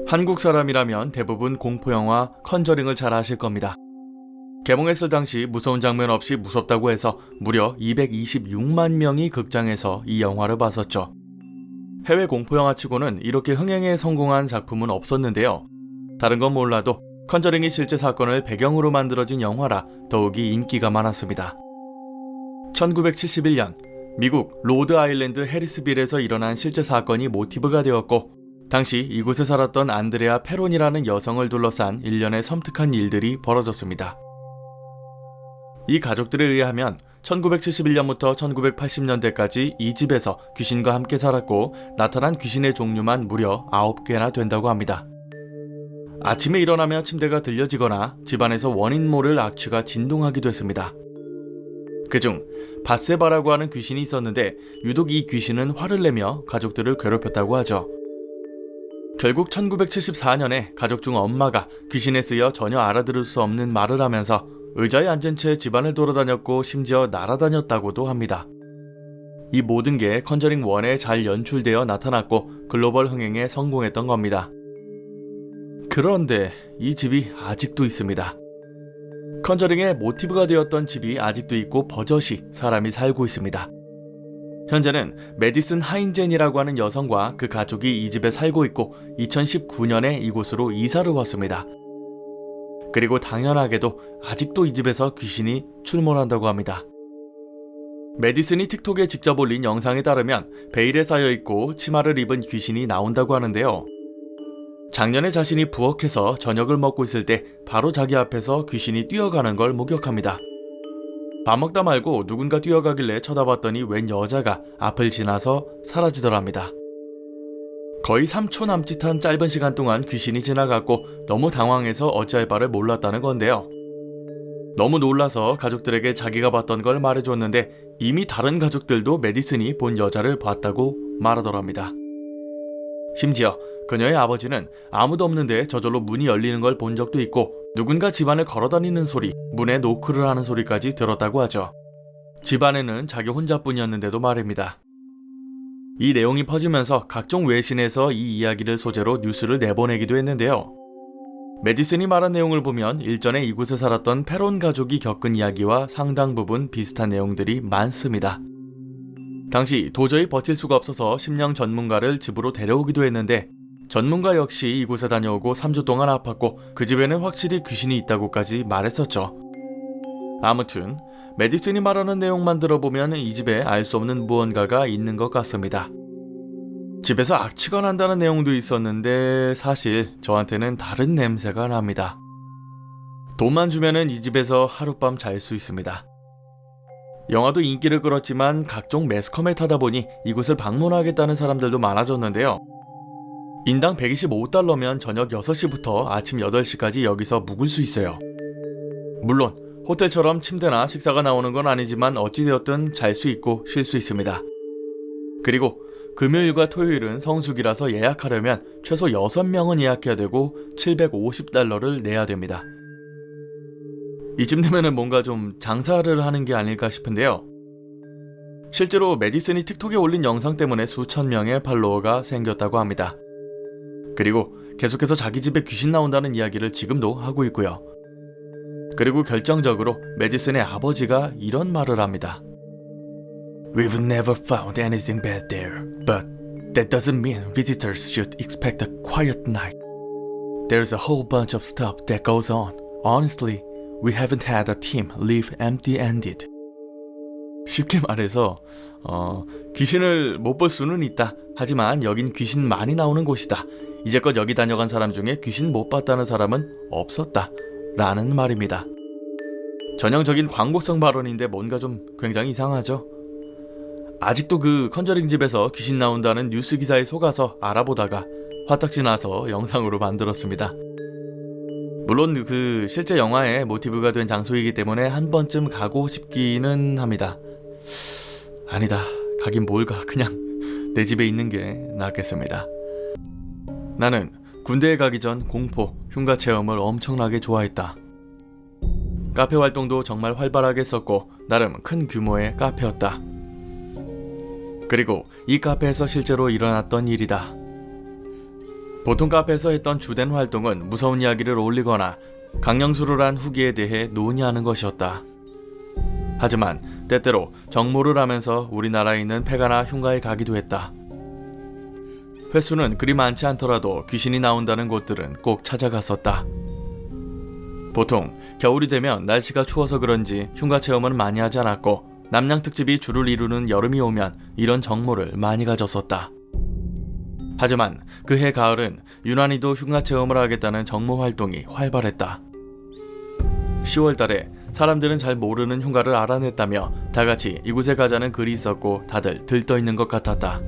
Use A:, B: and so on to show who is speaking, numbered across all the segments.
A: 한국 사람이라면 대부분 공포영화 컨저링을 잘 아실 겁니다. 개봉했을 당시 무서운 장면 없이 무섭다고 해서 무려 226만 명이 극장에서 이 영화를 봤었죠. 해외 공포영화 치고는 이렇게 흥행에 성공한 작품은 없었는데요. 다른 건 몰라도 컨저링이 실제 사건을 배경으로 만들어진 영화라 더욱이 인기가 많았습니다. 1971년 미국 로드 아일랜드 해리스빌에서 일어난 실제 사건이 모티브가 되었고, 당시 이곳에 살았던 안드레아 페론이라는 여성을 둘러싼 일련의 섬뜩한 일들이 벌어졌습니다. 이 가족들에 의하면 1971년부터 1980년대까지 이 집에서 귀신과 함께 살았고, 나타난 귀신의 종류만 무려 9개나 된다고 합니다. 아침에 일어나면 침대가 들려지거나 집안에서 원인 모를 악취가 진동하기도 했습니다. 그중 바세바라고 하는 귀신이 있었는데 유독 이 귀신은 화를 내며 가족들을 괴롭혔다고 하죠. 결국 1974년에 가족 중 엄마가 귀신에 쓰여 전혀 알아들을 수 없는 말을 하면서 의자에 앉은 채 집안을 돌아다녔고 심지어 날아다녔다고도 합니다. 이 모든 게 컨저링 1에 잘 연출되어 나타났고 글로벌 흥행에 성공했던 겁니다. 그런데 이 집이 아직도 있습니다. 컨저링의 모티브가 되었던 집이 아직도 있고 버젓이 사람이 살고 있습니다. 현재는 메디슨 하인젠이라고 하는 여성과 그 가족이 이 집에 살고 있고 2019년에 이곳으로 이사를 왔습니다. 그리고 당연하게도 아직도 이 집에서 귀신이 출몰한다고 합니다. 메디슨이 틱톡에 직접 올린 영상에 따르면 베일에 쌓여있고 치마를 입은 귀신이 나온다고 하는데요. 작년에 자신이 부엌에서 저녁을 먹고 있을 때 바로 자기 앞에서 귀신이 뛰어가는 걸 목격합니다. 밥 먹다 말고 누군가 뛰어가길래 쳐다봤더니 웬 여자가 앞을 지나서 사라지더랍니다. 거의 3초 남짓한 짧은 시간 동안 귀신이 지나갔고 너무 당황해서 어찌할 바를 몰랐다는 건데요. 너무 놀라서 가족들에게 자기가 봤던 걸 말해줬는데 이미 다른 가족들도 메디슨이 본 여자를 봤다고 말하더랍니다. 심지어 그녀의 아버지는 아무도 없는데 저절로 문이 열리는 걸 본 적도 있고 누군가 집안을 걸어다니는 소리, 문에 노크를 하는 소리까지 들었다고 하죠. 집안에는 자기 혼자뿐이었는데도 말입니다. 이 내용이 퍼지면서 각종 외신에서 이 이야기를 소재로 뉴스를 내보내기도 했는데요. 메디슨이 말한 내용을 보면 일전에 이곳에 살았던 페론 가족이 겪은 이야기와 상당 부분 비슷한 내용들이 많습니다. 당시 도저히 버틸 수가 없어서 심령 전문가를 집으로 데려오기도 했는데 전문가 역시 이곳에 다녀오고 3주 동안 아팠고 그 집에는 확실히 귀신이 있다고까지 말했었죠. 아무튼 메디슨이 말하는 내용만 들어보면 이 집에 알 수 없는 무언가가 있는 것 같습니다. 집에서 악취가 난다는 내용도 있었는데 사실 저한테는 다른 냄새가 납니다. 돈만 주면은 이 집에서 하룻밤 잘 수 있습니다. 영화도 인기를 끌었지만 각종 매스컴에 타다 보니 이곳을 방문하겠다는 사람들도 많아졌는데요. 인당 125달러면 저녁 6시부터 아침 8시까지 여기서 묵을 수 있어요. 물론 호텔처럼 침대나 식사가 나오는 건 아니지만 어찌되었든 잘 수 있고 쉴 수 있습니다. 그리고 금요일과 토요일은 성수기라서 예약하려면 최소 6명은 예약해야 되고 750달러를 내야 됩니다. 이쯤 되면은 뭔가 좀 장사를 하는 게 아닐까 싶은데요. 실제로 메디슨이 틱톡에 올린 영상 때문에 수천 명의 팔로워가 생겼다고 합니다. 그리고 계속해서 자기 집에 귀신 나온다는 이야기를 지금도 하고 있고요. 그리고 결정적으로 메디슨의 아버지가 이런 말을 합니다. We've never found anything bad there, but that doesn't mean visitors should expect a quiet night. There's a whole bunch of stuff that goes on. Honestly, we haven't had a team leave empty-handed. 쉽게 말해서 귀신을 못 볼 수는 있다. 하지만 여긴 귀신 많이 나오는 곳이다. 이제껏 여기 다녀간 사람 중에 귀신 못 봤다는 사람은 없었다. 라는 말입니다. 전형적인 광고성 발언인데 뭔가 좀 굉장히 이상하죠? 아직도 그 컨저링 집에서 귀신 나온다는 뉴스 기사에 속아서 알아보다가 화딱지 나서 영상으로 만들었습니다. 물론 그 실제 영화의 모티브가 된 장소이기 때문에 한 번쯤 가고 싶기는 합니다. 아니다, 가긴 뭘 가, 그냥 내 집에 있는 게 낫겠습니다. 나는 군대에 가기 전 공포, 흉가 체험을 엄청나게 좋아했다. 카페 활동도 정말 활발하게 했었고 나름 큰 규모의 카페였다. 그리고 이 카페에서 실제로 일어났던 일이다. 보통 카페에서 했던 주된 활동은 무서운 이야기를 올리거나 강령술을 한 후기에 대해 논의하는 것이었다. 하지만 때때로 정모를 하면서 우리나라에 있는 폐가나 흉가에 가기도 했다. 횟수는 그리 많지 않더라도 귀신이 나온다는 곳들은 꼭 찾아갔었다. 보통 겨울이 되면 날씨가 추워서 그런지 흉가 체험은 많이 하지 않았고 남양 특집이 주를 이루는 여름이 오면 이런 정모를 많이 가졌었다. 하지만 그해 가을은 유난히도 흉가 체험을 하겠다는 정모 활동이 활발했다. 10월 달에 사람들은 잘 모르는 흉가를 알아냈다며 다같이 이곳에 가자는 글이 있었고 다들 들떠있는 것 같았다.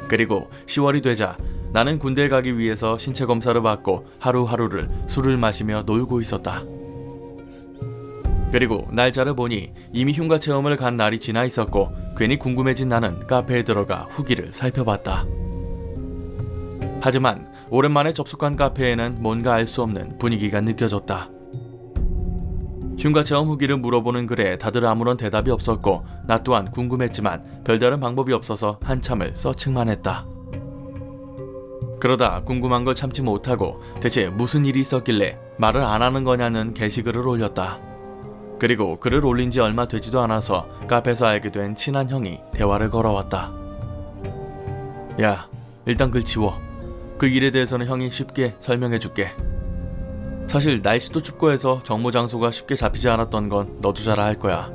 A: 그리고 10월이 되자 나는 군대에 가기 위해서 신체 검사를 받고 하루하루를 술을 마시며 놀고 있었다. 그리고 날짜를 보니 이미 흉가 체험을 간 날이 지나 있었고 괜히 궁금해진 나는 카페에 들어가 후기를 살펴봤다. 하지만 오랜만에 접속한 카페에는 뭔가 알 수 없는 분위기가 느껴졌다. 흉가 체험 후기를 물어보는 글에 다들 아무런 대답이 없었고 나 또한 궁금했지만 별다른 방법이 없어서 한참을 서칭만 했다. 그러다 궁금한 걸 참지 못하고 대체 무슨 일이 있었길래 말을 안 하는 거냐는 게시글을 올렸다. 그리고 글을 올린 지 얼마 되지도 않아서 카페에서 알게 된 친한 형이 대화를 걸어왔다. 야, 일단 글 지워. 그 일에 대해서는 형이 쉽게 설명해줄게. 사실 날씨도 춥고 해서 정모 장소가 쉽게 잡히지 않았던 건 너도 잘 알 거야.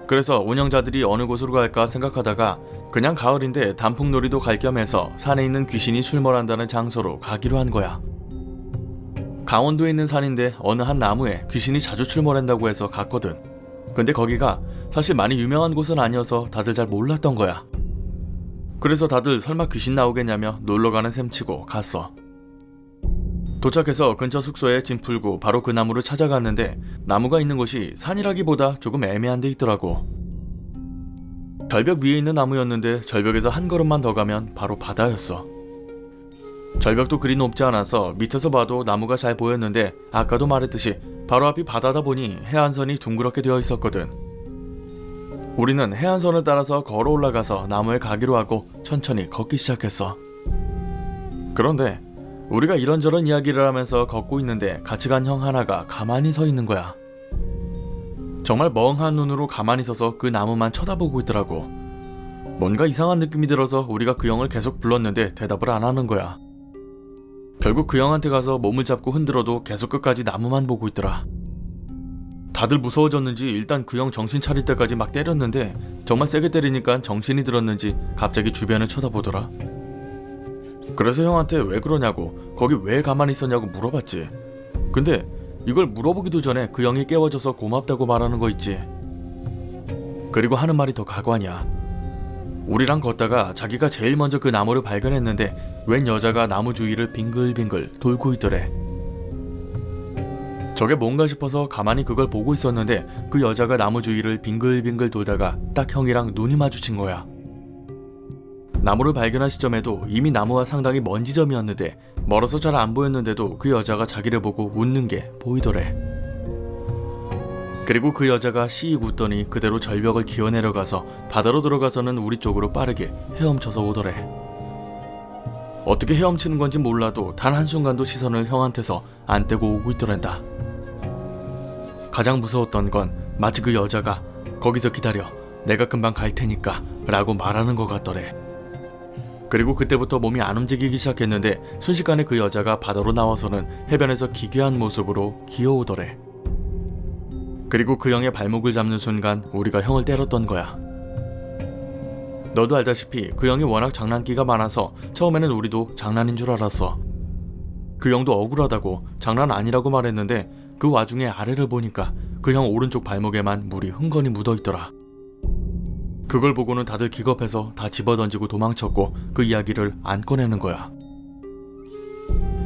A: 그래서 운영자들이 어느 곳으로 갈까 생각하다가 그냥 가을인데 단풍놀이도 갈 겸해서 산에 있는 귀신이 출몰한다는 장소로 가기로 한 거야. 강원도에 있는 산인데 어느 한 나무에 귀신이 자주 출몰한다고 해서 갔거든. 근데 거기가 사실 많이 유명한 곳은 아니어서 다들 잘 몰랐던 거야. 그래서 다들 설마 귀신 나오겠냐며 놀러가는 셈치고 갔어. 도착해서 근처 숙소에 짐 풀고 바로 그 나무를 찾아갔는데 나무가 있는 곳이 산이라기보다 조금 애매한 데 있더라고. 절벽 위에 있는 나무였는데 절벽에서 한 걸음만 더 가면 바로 바다였어. 절벽도 그리 높지 않아서 밑에서 봐도 나무가 잘 보였는데 아까도 말했듯이 바로 앞이 바다다 보니 해안선이 둥그렇게 되어 있었거든. 우리는 해안선을 따라서 걸어 올라가서 나무에 가기로 하고 천천히 걷기 시작했어. 그런데 우리가 이런저런 이야기를 하면서 걷고 있는데 같이 간 형 하나가 가만히 서 있는 거야. 정말 멍한 눈으로 가만히 서서 그 나무만 쳐다보고 있더라고. 뭔가 이상한 느낌이 들어서 우리가 그 형을 계속 불렀는데 대답을 안 하는 거야. 결국 그 형한테 가서 몸을 잡고 흔들어도 계속 끝까지 나무만 보고 있더라. 다들 무서워졌는지 일단 그 형 정신 차릴 때까지 막 때렸는데 정말 세게 때리니까 정신이 들었는지 갑자기 주변을 쳐다보더라. 그래서 형한테 왜 그러냐고, 거기 왜 가만히 있었냐고 물어봤지. 근데 이걸 물어보기도 전에 그 형이 깨워줘서 고맙다고 말하는 거 있지. 그리고 하는 말이 더 가관이야. 우리랑 걷다가 자기가 제일 먼저 그 나무를 발견했는데 웬 여자가 나무 주위를 빙글빙글 돌고 있더래. 저게 뭔가 싶어서 가만히 그걸 보고 있었는데 그 여자가 나무 주위를 빙글빙글 돌다가 딱 형이랑 눈이 마주친 거야. 나무를 발견한 시점에도 이미 나무와 상당히 먼 지점이었는데 멀어서 잘 안 보였는데도 그 여자가 자기를 보고 웃는 게 보이더래. 그리고 그 여자가 시익 웃더니 그대로 절벽을 기어내려가서 바다로 들어가서는 우리 쪽으로 빠르게 헤엄쳐서 오더래. 어떻게 헤엄치는 건지 몰라도 단 한순간도 시선을 형한테서 안 떼고 오고 있더란다. 가장 무서웠던 건 마치 그 여자가 거기서 기다려, 내가 금방 갈 테니까 라고 말하는 것 같더래. 그리고 그때부터 몸이 안 움직이기 시작했는데 순식간에 그 여자가 바다로 나와서는 해변에서 기괴한 모습으로 기어오더래. 그리고 그 형의 발목을 잡는 순간 우리가 형을 때렸던 거야. 너도 알다시피 그 형이 워낙 장난기가 많아서 처음에는 우리도 장난인 줄 알았어. 그 형도 억울하다고 장난 아니라고 말했는데 그 와중에 아래를 보니까 그 형 오른쪽 발목에만 물이 흥건히 묻어있더라. 그걸 보고는 다들 기겁해서 다 집어던지고 도망쳤고 그 이야기를 안 꺼내는 거야.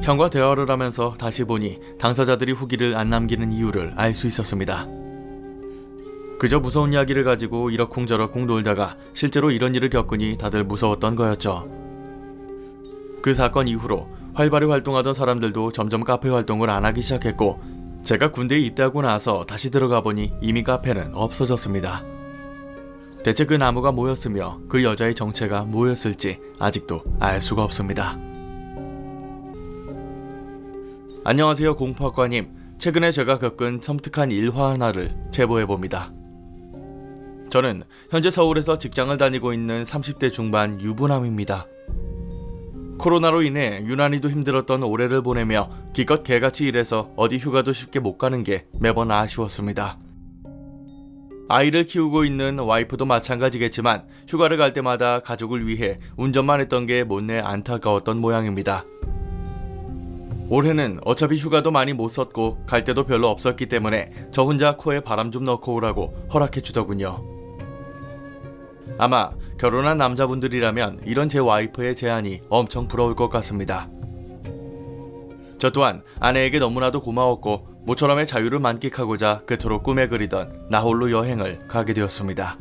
A: 형과 대화를 하면서 다시 보니 당사자들이 후기를 안 남기는 이유를 알 수 있었습니다. 그저 무서운 이야기를 가지고 이러쿵저러쿵 놀다가 실제로 이런 일을 겪으니 다들 무서웠던 거였죠. 그 사건 이후로 활발히 활동하던 사람들도 점점 카페 활동을 안 하기 시작했고 제가 군대에 입대하고 나서 다시 들어가 보니 이미 카페는 없어졌습니다. 대체 그 나무가 뭐였으며 그 여자의 정체가 뭐였을지 아직도 알 수가 없습니다. 안녕하세요 공포학과님. 최근에 제가 겪은 섬뜩한 일화 하나를 제보해봅니다. 저는 현재 서울에서 직장을 다니고 있는 30대 중반 유부남입니다. 코로나로 인해 유난히도 힘들었던 올해를 보내며 기껏 개같이 일해서 어디 휴가도 쉽게 못 가는 게 매번 아쉬웠습니다. 아이를 키우고 있는 와이프도 마찬가지겠지만 휴가를 갈 때마다 가족을 위해 운전만 했던 게 못내 안타까웠던 모양입니다. 올해는 어차피 휴가도 많이 못 썼고 갈 데도 별로 없었기 때문에 저 혼자 코에 바람 좀 넣고 오라고 허락해 주더군요. 아마 결혼한 남자분들이라면 이런 제 와이프의 제안이 엄청 부러울 것 같습니다. 저 또한 아내에게 너무나도 고마웠고 모처럼의 자유를 만끽하고자 그토록 꿈에 그리던 나홀로 여행을 가게 되었습니다.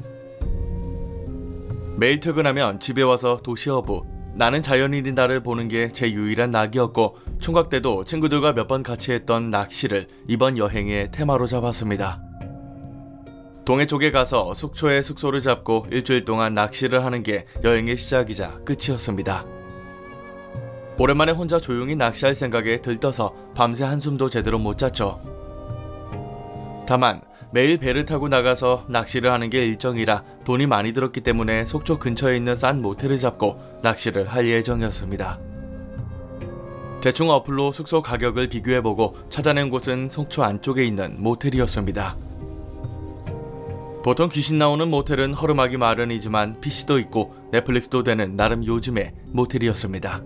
A: 매일 퇴근하면 집에 와서 도시어부, 나는 자연인인 나를 보는 게 제 유일한 낙이었고 총각 때도 친구들과 몇 번 같이 했던 낚시를 이번 여행의 테마로 잡았습니다. 동해 쪽에 가서 속초에 숙소를 잡고 일주일 동안 낚시를 하는 게 여행의 시작이자 끝이었습니다. 오랜만에 혼자 조용히 낚시할 생각에 들떠서 밤새 한숨도 제대로 못 잤죠. 다만 매일 배를 타고 나가서 낚시를 하는 게 일정이라 돈이 많이 들었기 때문에 속초 근처에 있는 싼 모텔을 잡고 낚시를 할 예정이었습니다. 대충 어플로 숙소 가격을 비교해보고 찾아낸 곳은 속초 안쪽에 있는 모텔이었습니다. 보통 귀신 나오는 모텔은 허름하기 마련이지만 PC도 있고 넷플릭스도 되는 나름 요즘의 모텔이었습니다.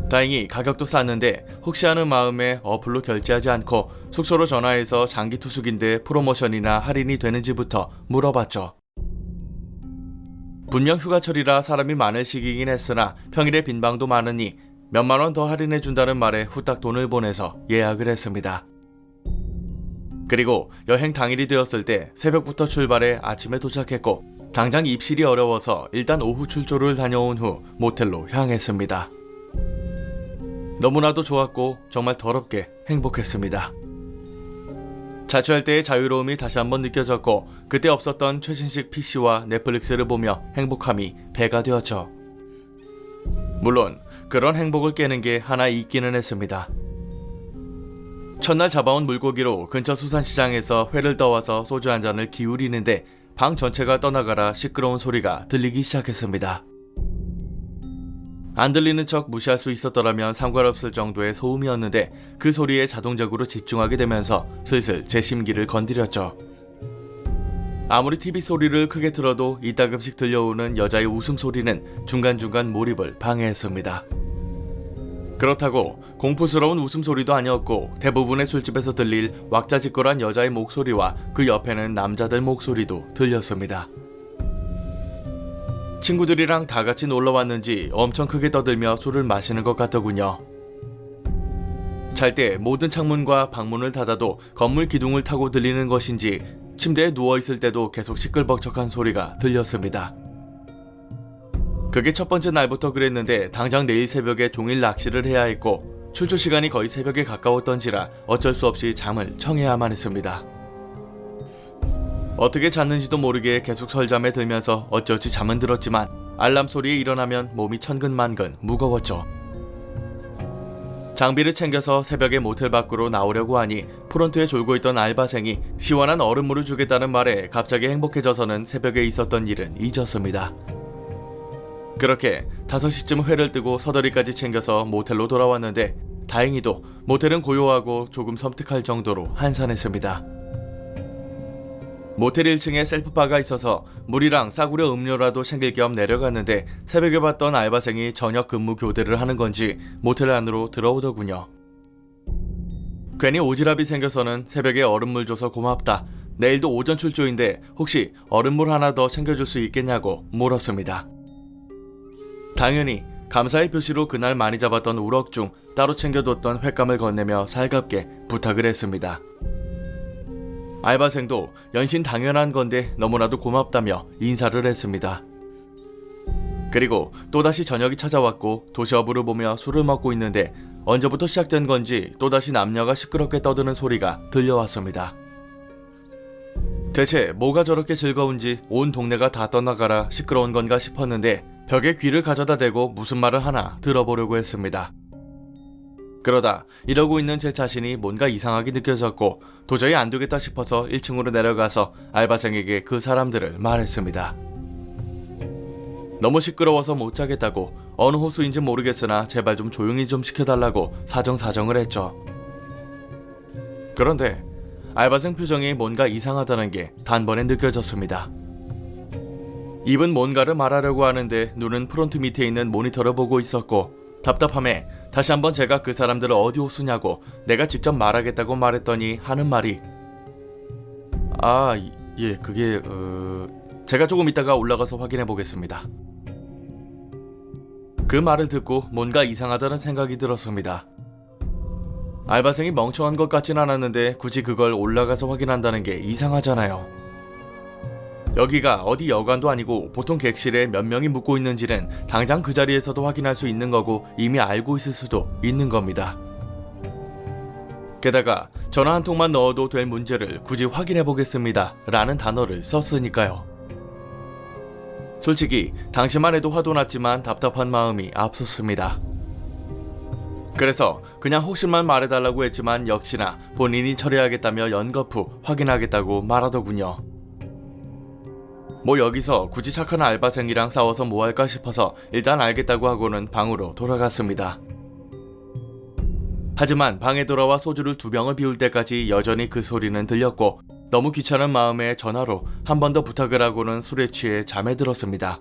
A: 다행히 가격도 쌌는데 혹시 하는 마음에 어플로 결제하지 않고 숙소로 전화해서 장기 투숙인데 프로모션이나 할인이 되는지부터 물어봤죠. 분명 휴가철이라 사람이 많을 시기이긴 했으나 평일에 빈 방도 많으니 몇만 원 더 할인해준다는 말에 후딱 돈을 보내서 예약을 했습니다. 그리고 여행 당일이 되었을 때 새벽부터 출발해 아침에 도착했고 당장 입실이 어려워서 일단 오후 출조를 다녀온 후 모텔로 향했습니다. 너무나도 좋았고 정말 더럽게 행복했습니다. 자취할 때의 자유로움이 다시 한번 느껴졌고 그때 없었던 최신식 PC와 넷플릭스를 보며 행복함이 배가 되었죠. 물론 그런 행복을 깨는 게 하나 있기는 했습니다. 첫날 잡아온 물고기로 근처 수산시장에서 회를 떠와서 소주 한 잔을 기울이는데 방 전체가 떠나가라 시끄러운 소리가 들리기 시작했습니다. 안 들리는 척 무시할 수 있었더라면 상관없을 정도의 소음이었는데 그 소리에 자동적으로 집중하게 되면서 슬슬 제 심기를 건드렸죠. 아무리 TV 소리를 크게 틀어도 이따금씩 들려오는 여자의 웃음소리는 중간중간 몰입을 방해했습니다. 그렇다고 공포스러운 웃음소리도 아니었고 대부분의 술집에서 들릴 왁자지껄한 여자의 목소리와 그 옆에는 남자들 목소리도 들렸습니다. 친구들이랑 다 같이 놀러 왔는지 엄청 크게 떠들며 술을 마시는 것 같더군요. 잘 때 모든 창문과 방문을 닫아도 건물 기둥을 타고 들리는 것인지 침대에 누워있을 때도 계속 시끌벅적한 소리가 들렸습니다. 그게 첫 번째 날부터 그랬는데 당장 내일 새벽에 종일 낚시를 해야 했고 출조 시간이 거의 새벽에 가까웠던지라 어쩔 수 없이 잠을 청해야만 했습니다. 어떻게 잤는지도 모르게 계속 설잠에 들면서 어찌어찌 잠은 들었지만 알람 소리에 일어나면 몸이 천근만근 무거웠죠. 장비를 챙겨서 새벽에 모텔 밖으로 나오려고 하니 프론트에 졸고 있던 알바생이 시원한 얼음물을 주겠다는 말에 갑자기 행복해져서는 새벽에 있었던 일은 잊었습니다. 그렇게 5시쯤 회를 뜨고 서더리까지 챙겨서 모텔로 돌아왔는데 다행히도 모텔은 고요하고 조금 섬뜩할 정도로 한산했습니다. 모텔 1층에 셀프바가 있어서 물이랑 싸구려 음료라도 챙길 겸 내려갔는데 새벽에 봤던 알바생이 저녁 근무 교대를 하는 건지 모텔 안으로 들어오더군요. 괜히 오지랖이 생겨서는 새벽에 얼음물 줘서 고맙다. 내일도 오전 출조인데 혹시 얼음물 하나 더 챙겨줄 수 있겠냐고 물었습니다. 당연히 감사의 표시로 그날 많이 잡았던 우럭 중 따로 챙겨뒀던 횟감을 건네며 살갑게 부탁을 했습니다. 알바생도 연신 당연한 건데 너무나도 고맙다며 인사를 했습니다. 그리고 또다시 저녁이 찾아왔고 도시어부를 보며 술을 먹고 있는데 언제부터 시작된 건지 또다시 남녀가 시끄럽게 떠드는 소리가 들려왔습니다. 대체 뭐가 저렇게 즐거운지 온 동네가 다 떠나가라 시끄러운 건가 싶었는데 벽에 귀를 가져다 대고 무슨 말을 하나 들어보려고 했습니다. 그러다 이러고 있는 제 자신이 뭔가 이상하게 느껴졌고 도저히 안 되겠다 싶어서 1층으로 내려가서 알바생에게 그 사람들을 말했습니다. 너무 시끄러워서 못 자겠다고, 어느 호수인지 모르겠으나 제발 좀 조용히 좀 시켜달라고 사정을 했죠. 그런데 알바생 표정이 뭔가 이상하다는 게 단번에 느껴졌습니다. 입은 뭔가를 말하려고 하는데 눈은 프론트 밑에 있는 모니터를 보고 있었고, 답답함에 다시 한번 제가 그 사람들을 어디 호수냐고 내가 직접 말하겠다고 말했더니 하는 말이 예, 그게 제가 조금 있다가 올라가서 확인해 보겠습니다. 그 말을 듣고 뭔가 이상하다는 생각이 들었습니다. 알바생이 멍청한 것 같진 않았는데 굳이 그걸 올라가서 확인한다는 게 이상하잖아요. 여기가 어디 여관도 아니고 보통 객실에 몇 명이 묵고 있는지는 당장 그 자리에서도 확인할 수 있는 거고 이미 알고 있을 수도 있는 겁니다. 게다가 전화 한 통만 넣어도 될 문제를 굳이 확인해 보겠습니다 라는 단어를 썼으니까요. 솔직히 당시만 해도 화도 났지만 답답한 마음이 앞섰습니다. 그래서 그냥 혹시만 말해달라고 했지만 역시나 본인이 처리하겠다며 연거푸 확인하겠다고 말하더군요. 뭐 여기서 굳이 착한 알바생이랑 싸워서 뭐 할까 싶어서 일단 알겠다고 하고는 방으로 돌아갔습니다. 하지만 방에 돌아와 소주를 2병을 비울 때까지 여전히 그 소리는 들렸고 너무 귀찮은 마음에 전화로 한 번 더 부탁을 하고는 술에 취해 잠에 들었습니다.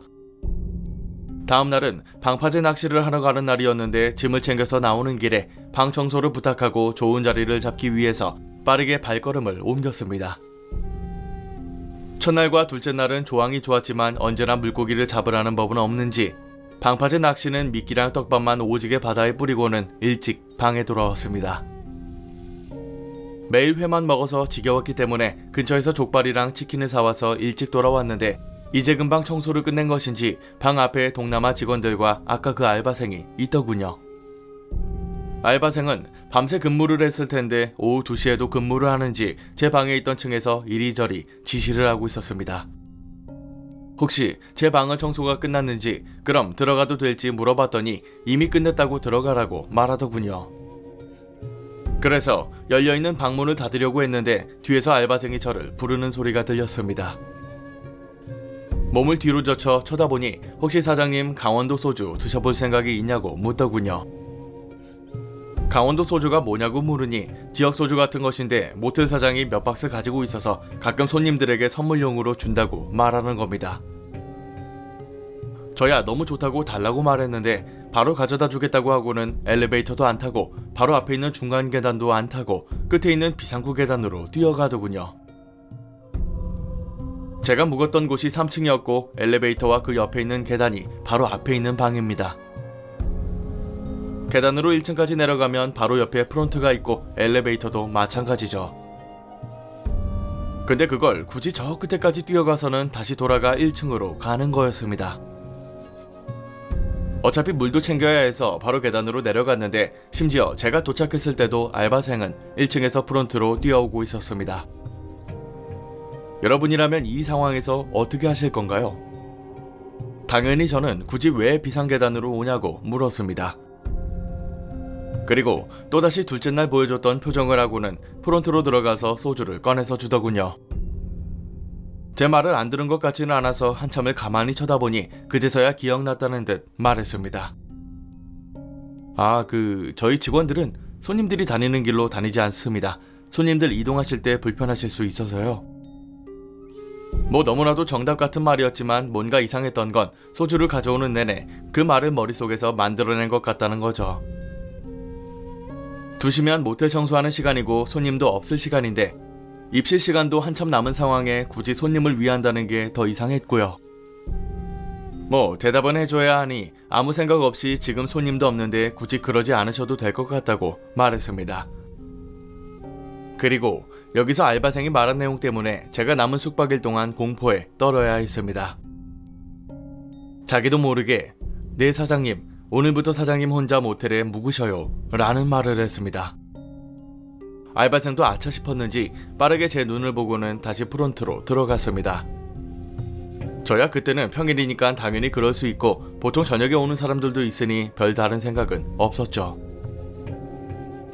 A: 다음 날은 방파제 낚시를 하러 가는 날이었는데 짐을 챙겨서 나오는 길에 방 청소를 부탁하고 좋은 자리를 잡기 위해서 빠르게 발걸음을 옮겼습니다. 첫날과 둘째 날은 조항이 좋았지만 언제나 물고기를 잡으라는 법은 없는지 방파제 낚시는 미끼랑 떡밥만 오지게 바다에 뿌리고는 일찍 방에 돌아왔습니다. 매일 회만 먹어서 지겨웠기 때문에 근처에서 족발이랑 치킨을 사와서 일찍 돌아왔는데 이제 금방 청소를 끝낸 것인지 방 앞에 동남아 직원들과 아까 그 알바생이 있더군요. 알바생은 밤새 근무를 했을 텐데 오후 2시에도 근무를 하는지 제 방에 있던 층에서 이리저리 지시를 하고 있었습니다. 혹시 제 방은 청소가 끝났는지 그럼 들어가도 될지 물어봤더니 이미 끝냈다고 들어가라고 말하더군요. 그래서 열려있는 방문을 닫으려고 했는데 뒤에서 알바생이 저를 부르는 소리가 들렸습니다. 몸을 뒤로 젖혀 쳐다보니 혹시 사장님 강원도 소주 드셔볼 생각이 있냐고 묻더군요. 강원도 소주가 뭐냐고 물으니 지역 소주 같은 것인데 모텔 사장이 몇 박스 가지고 있어서 가끔 손님들에게 선물용으로 준다고 말하는 겁니다. 저야 너무 좋다고 달라고 말했는데 바로 가져다 주겠다고 하고는 엘리베이터도 안 타고 바로 앞에 있는 중간 계단도 안 타고 끝에 있는 비상구 계단으로 뛰어가더군요. 제가 묵었던 곳이 3층이었고 엘리베이터와 그 옆에 있는 계단이 바로 앞에 있는 방입니다. 계단으로 1층까지 내려가면 바로 옆에 프론트가 있고 엘리베이터도 마찬가지죠. 근데 그걸 굳이 저 끝에까지 뛰어가서는 다시 돌아가 1층으로 가는 거였습니다. 어차피 물도 챙겨야 해서 바로 계단으로 내려갔는데 심지어 제가 도착했을 때도 알바생은 1층에서 프론트로 뛰어오고 있었습니다. 여러분이라면 이 상황에서 어떻게 하실 건가요? 당연히 저는 굳이 왜 비상계단으로 오냐고 물었습니다. 그리고 또다시 둘째 날 보여줬던 표정을 하고는 프론트로 들어가서 소주를 꺼내서 주더군요. 제 말을 안 들은 것 같지는 않아서 한참을 가만히 쳐다보니 그제서야 기억났다는 듯 말했습니다. 저희 직원들은 손님들이 다니는 길로 다니지 않습니다. 손님들 이동하실 때 불편하실 수 있어서요. 뭐 너무나도 정답 같은 말이었지만 뭔가 이상했던 건 소주를 가져오는 내내 그 말을 머릿속에서 만들어낸 것 같다는 거죠. 2시면 모텔 청소하는 시간이고 손님도 없을 시간인데 입실 시간도 한참 남은 상황에 굳이 손님을 위한다는 게 더 이상했고요. 뭐 대답은 해줘야 하니 아무 생각 없이 지금 손님도 없는데 굳이 그러지 않으셔도 될 것 같다고 말했습니다. 그리고 여기서 알바생이 말한 내용 때문에 제가 남은 숙박일 동안 공포에 떨어야 했습니다. 자기도 모르게 네 사장님, 오늘부터 사장님 혼자 모텔에 묵으셔요 라는 말을 했습니다. 알바생도 아차 싶었는지 빠르게 제 눈을 보고는 다시 프론트로 들어갔습니다. 저야 그때는 평일이니까 당연히 그럴 수 있고 보통 저녁에 오는 사람들도 있으니 별다른 생각은 없었죠.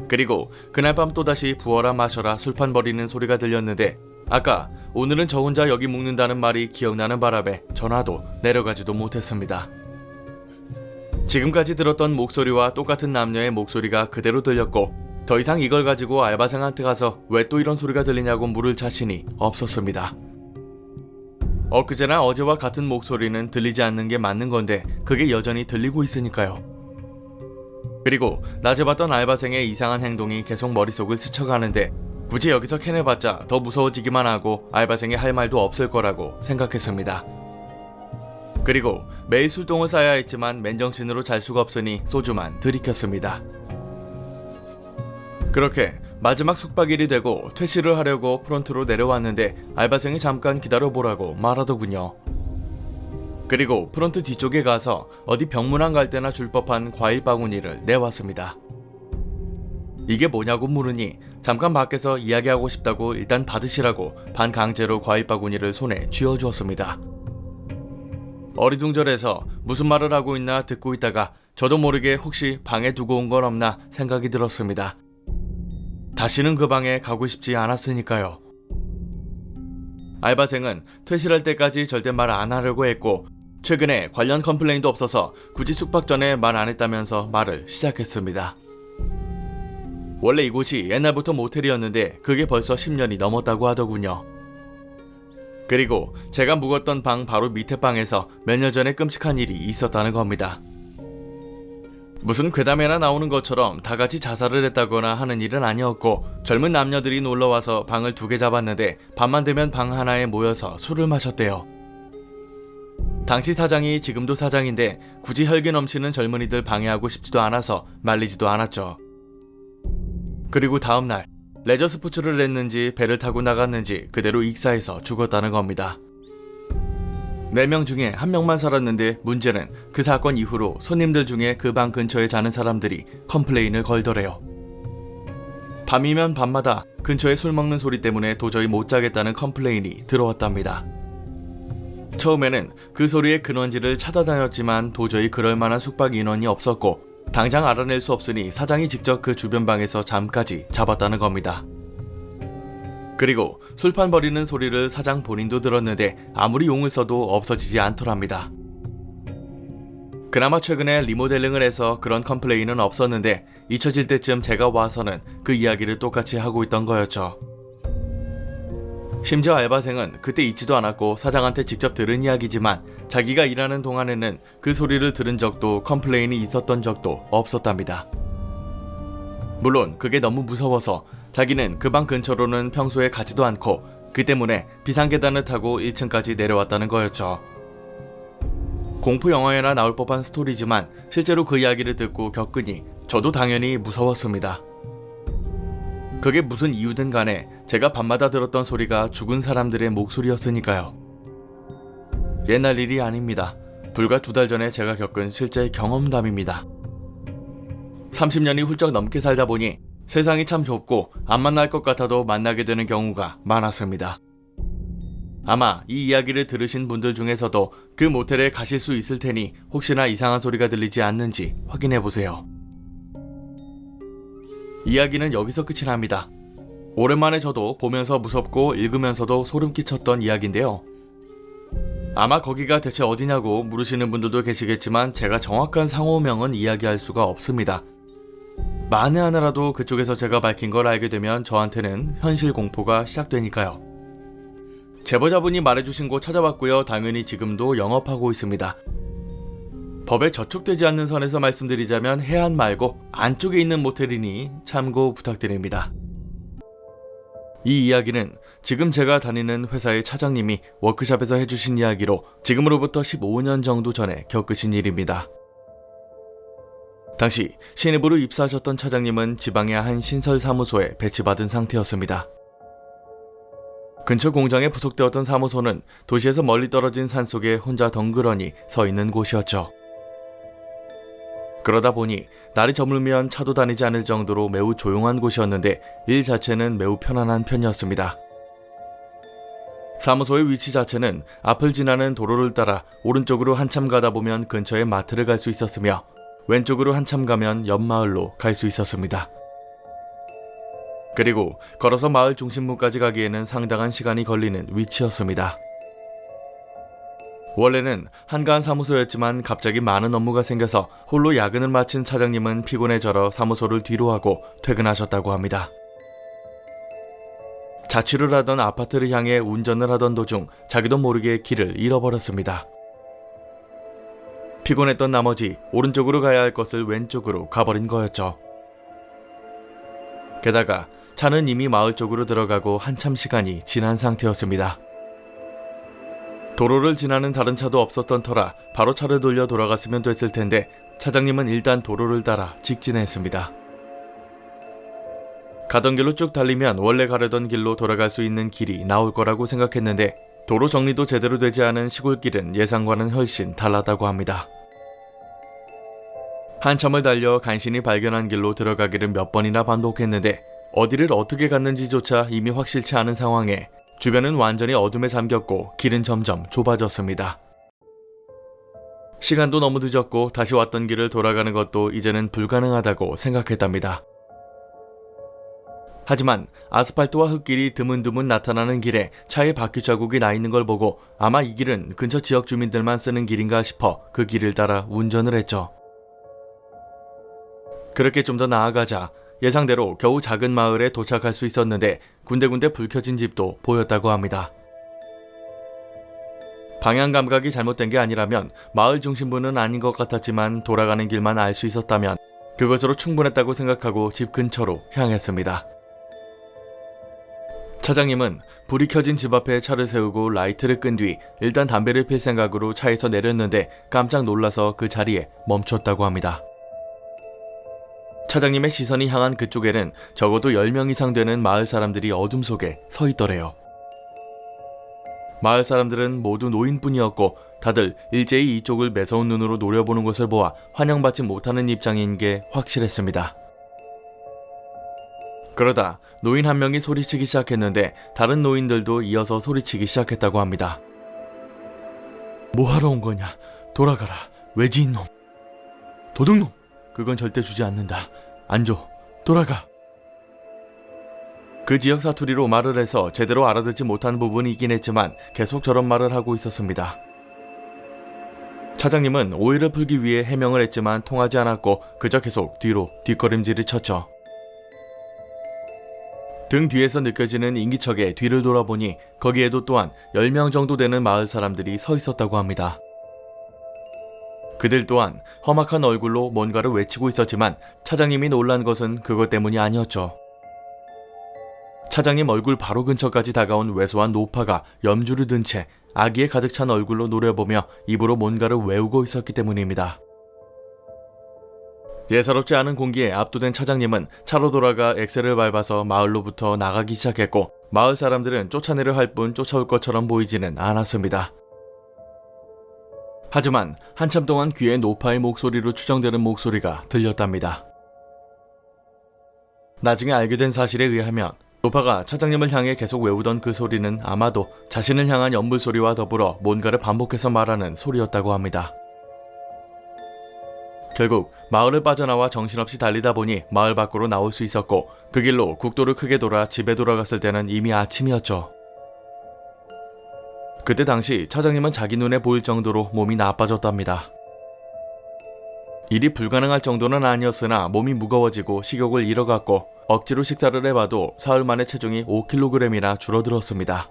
A: 그리고 그날 밤 또다시 부어라 마셔라 술판 버리는 소리가 들렸는데 아까 오늘은 저 혼자 여기 묵는다는 말이 기억나는 바람에 전화도 내려가지도 못했습니다. 지금까지 들었던 목소리와 똑같은 남녀의 목소리가 그대로 들렸고 더 이상 이걸 가지고 알바생한테 가서 왜 또 이런 소리가 들리냐고 물을 자신이 없었습니다. 엊그제나 어제와 같은 목소리는 들리지 않는 게 맞는 건데 그게 여전히 들리고 있으니까요. 그리고 낮에 봤던 알바생의 이상한 행동이 계속 머릿속을 스쳐가는데 굳이 여기서 캐내봤자 더 무서워지기만 하고 알바생이 할 말도 없을 거라고 생각했습니다. 그리고 매일 술똥을 싸야 했지만 맨정신으로 잘 수가 없으니 소주만 들이켰습니다. 그렇게 마지막 숙박일이 되고 퇴실을 하려고 프론트로 내려왔는데 알바생이 잠깐 기다려보라고 말하더군요. 그리고 프론트 뒤쪽에 가서 어디 병문안 갈 때나 줄 법한 과일 바구니를 내왔습니다. 이게 뭐냐고 물으니 잠깐 밖에서 이야기하고 싶다고 일단 받으시라고 반강제로 과일 바구니를 손에 쥐어주었습니다. 어리둥절해서 무슨 말을 하고 있나 듣고 있다가 저도 모르게 혹시 방에 두고 온 건 없나 생각이 들었습니다. 다시는 그 방에 가고 싶지 않았으니까요. 알바생은 퇴실할 때까지 절대 말 안 하려고 했고 최근에 관련 컴플레인도 없어서 굳이 숙박 전에 말 안 했다면서 말을 시작했습니다. 원래 이곳이 옛날부터 모텔이었는데 그게 벌써 10년이 넘었다고 하더군요. 그리고 제가 묵었던 방 바로 밑에 방에서 몇 년 전에 끔찍한 일이 있었다는 겁니다. 무슨 괴담에나 나오는 것처럼 다 같이 자살을 했다거나 하는 일은 아니었고 젊은 남녀들이 놀러와서 방을 2개 잡았는데 밤만 되면 방 하나에 모여서 술을 마셨대요. 당시 사장이 지금도 사장인데 굳이 혈기 넘치는 젊은이들 방해하고 싶지도 않아서 말리지도 않았죠. 그리고 다음날 레저 스포츠를 했는지 배를 타고 나갔는지 그대로 익사해서 죽었다는 겁니다. 4명 중에 1명만 살았는데 문제는 그 사건 이후로 손님들 중에 그 방 근처에 자는 사람들이 컴플레인을 걸더래요. 밤이면 밤마다 근처에 술 먹는 소리 때문에 도저히 못 자겠다는 컴플레인이 들어왔답니다. 처음에는 그 소리의 근원지를 찾아다녔지만 도저히 그럴 만한 숙박 인원이 없었고 당장 알아낼 수 없으니 사장이 직접 그 주변 방에서 잠까지 잡았다는 겁니다. 그리고 술판 버리는 소리를 사장 본인도 들었는데 아무리 용을 써도 없어지지 않더랍니다. 그나마 최근에 리모델링을 해서 그런 컴플레인은 없었는데 잊혀질 때쯤 제가 와서는 그 이야기를 똑같이 하고 있던 거였죠. 심지어 알바생은 그때 잊지도 않았고 사장한테 직접 들은 이야기지만 자기가 일하는 동안에는 그 소리를 들은 적도 컴플레인이 있었던 적도 없었답니다. 물론 그게 너무 무서워서 자기는 그 방 근처로는 평소에 가지도 않고 그 때문에 비상계단을 타고 1층까지 내려왔다는 거였죠. 공포 영화에나 나올 법한 스토리지만 실제로 그 이야기를 듣고 겪으니 저도 당연히 무서웠습니다. 그게 무슨 이유든 간에 제가 밤마다 들었던 소리가 죽은 사람들의 목소리였으니까요. 옛날 일이 아닙니다. 불과 2달 전에 제가 겪은 실제 경험담입니다. 30년이 훌쩍 넘게 살다 보니 세상이 참 좁고 안 만날 것 같아도 만나게 되는 경우가 많았습니다. 아마 이 이야기를 들으신 분들 중에서도 그 모텔에 가실 수 있을 테니 혹시나 이상한 소리가 들리지 않는지 확인해보세요. 이야기는 여기서 끝이 납니다. 오랜만에 저도 보면서 무섭고 읽으면서도 소름 끼쳤던 이야기인데요. 아마 거기가 대체 어디냐고 물으시는 분들도 계시겠지만 제가 정확한 상호명은 이야기할 수가 없습니다. 만에 하나라도 그쪽에서 제가 밝힌 걸 알게 되면 저한테는 현실 공포가 시작되니까요. 제보자분이 말해주신 곳 찾아봤고요. 당연히 지금도 영업하고 있습니다. 법에 저촉되지 않는 선에서 말씀드리자면 해안 말고 안쪽에 있는 모텔이니 참고 부탁드립니다. 이 이야기는 지금 제가 다니는 회사의 차장님이 워크숍에서 해주신 이야기로 지금으로부터 15년 정도 전에 겪으신 일입니다. 당시 신입으로 입사하셨던 차장님은 지방의 한 신설사무소에 배치받은 상태였습니다. 근처 공장에 부속되었던 사무소는 도시에서 멀리 떨어진 산속에 혼자 덩그러니 서 있는 곳이었죠. 그러다 보니 날이 저물면 차도 다니지 않을 정도로 매우 조용한 곳이었는데 일 자체는 매우 편안한 편이었습니다. 사무소의 위치 자체는 앞을 지나는 도로를 따라 오른쪽으로 한참 가다 보면 근처에 마트를 갈 수 있었으며 왼쪽으로 한참 가면 옆마을로 갈 수 있었습니다. 그리고 걸어서 마을 중심부까지 가기에는 상당한 시간이 걸리는 위치였습니다. 원래는 한가한 사무소였지만 갑자기 많은 업무가 생겨서 홀로 야근을 마친 차장님은 피곤해 절어 사무소를 뒤로 하고 퇴근하셨다고 합니다. 자취를 하던 아파트를 향해 운전을 하던 도중 자기도 모르게 길을 잃어버렸습니다. 피곤했던 나머지 오른쪽으로 가야 할 것을 왼쪽으로 가버린 거였죠. 게다가 차는 이미 마을 쪽으로 들어가고 한참 시간이 지난 상태였습니다. 도로를 지나는 다른 차도 없었던 터라 바로 차를 돌려 돌아갔으면 됐을 텐데 차장님은 일단 도로를 따라 직진했습니다. 가던 길로 쭉 달리면 원래 가려던 길로 돌아갈 수 있는 길이 나올 거라고 생각했는데 도로 정리도 제대로 되지 않은 시골길은 예상과는 훨씬 달랐다고 합니다. 한참을 달려 간신히 발견한 길로 들어가기를 몇 번이나 반복했는데 어디를 어떻게 갔는지조차 이미 확실치 않은 상황에 주변은 완전히 어둠에 잠겼고 길은 점점 좁아졌습니다. 시간도 너무 늦었고 다시 왔던 길을 돌아가는 것도 이제는 불가능하다고 생각했답니다. 하지만 아스팔트와 흙길이 드문드문 나타나는 길에 차에 바퀴 자국이 나 있는 걸 보고 아마 이 길은 근처 지역 주민들만 쓰는 길인가 싶어 그 길을 따라 운전을 했죠. 그렇게 좀 더 나아가자 예상대로 겨우 작은 마을에 도착할 수 있었는데 군데군데 불 켜진 집도 보였다고 합니다. 방향 감각이 잘못된 게 아니라면 마을 중심부는 아닌 것 같았지만 돌아가는 길만 알 수 있었다면 그것으로 충분했다고 생각하고 집 근처로 향했습니다. 차장님은 불이 켜진 집 앞에 차를 세우고 라이트를 끈 뒤 일단 담배를 필 생각으로 차에서 내렸는데 깜짝 놀라서 그 자리에 멈췄다고 합니다. 차장님의 시선이 향한 그쪽에는 적어도 10명 이상 되는 마을 사람들이 어둠 속에 서 있더래요. 마을 사람들은 모두 노인뿐이었고 다들 일제히 이쪽을 매서운 눈으로 노려보는 것을 보아 환영받지 못하는 입장인 게 확실했습니다. 그러다 노인 한 명이 소리치기 시작했는데 다른 노인들도 이어서 소리치기 시작했다고 합니다. 뭐하러 온 거냐? 돌아가라. 외지인놈. 도둑놈. 그건 절대 주지 않는다. 안 줘. 돌아가. 그 지역 사투리로 말을 해서 제대로 알아듣지 못한 부분이 있긴 했지만 계속 저런 말을 하고 있었습니다. 차장님은 오해를 풀기 위해 해명을 했지만 통하지 않았고 그저 계속 뒤로 뒷걸음질을 쳤죠. 등 뒤에서 느껴지는 인기척에 뒤를 돌아보니 거기에도 또한 10명 정도 되는 마을 사람들이 서 있었다고 합니다. 그들 또한 험악한 얼굴로 뭔가를 외치고 있었지만 차장님이 놀란 것은 그것 때문이 아니었죠. 차장님 얼굴 바로 근처까지 다가온 왜소한 노파가 염주를 든 채 아기에 가득 찬 얼굴로 노려보며 입으로 뭔가를 외우고 있었기 때문입니다. 예사롭지 않은 공기에 압도된 차장님은 차로 돌아가 엑셀을 밟아서 마을로부터 나가기 시작했고 마을 사람들은 쫓아내려 할 뿐 쫓아올 것처럼 보이지는 않았습니다. 하지만 한참 동안 귀에 노파의 목소리로 추정되는 목소리가 들렸답니다. 나중에 알게 된 사실에 의하면 노파가 차장님을 향해 계속 외우던 그 소리는 아마도 자신을 향한 연불 소리와 더불어 뭔가를 반복해서 말하는 소리였다고 합니다. 결국 마을을 빠져나와 정신없이 달리다 보니 마을 밖으로 나올 수 있었고 그 길로 국도를 크게 돌아 집에 돌아갔을 때는 이미 아침이었죠. 그때 당시 차장님은 자기 눈에 보일 정도로 몸이 나빠졌답니다. 일이 불가능할 정도는 아니었으나 몸이 무거워지고 식욕을 잃어갔고 억지로 식사를 해봐도 사흘 만에 체중이 5kg이나 줄어들었습니다.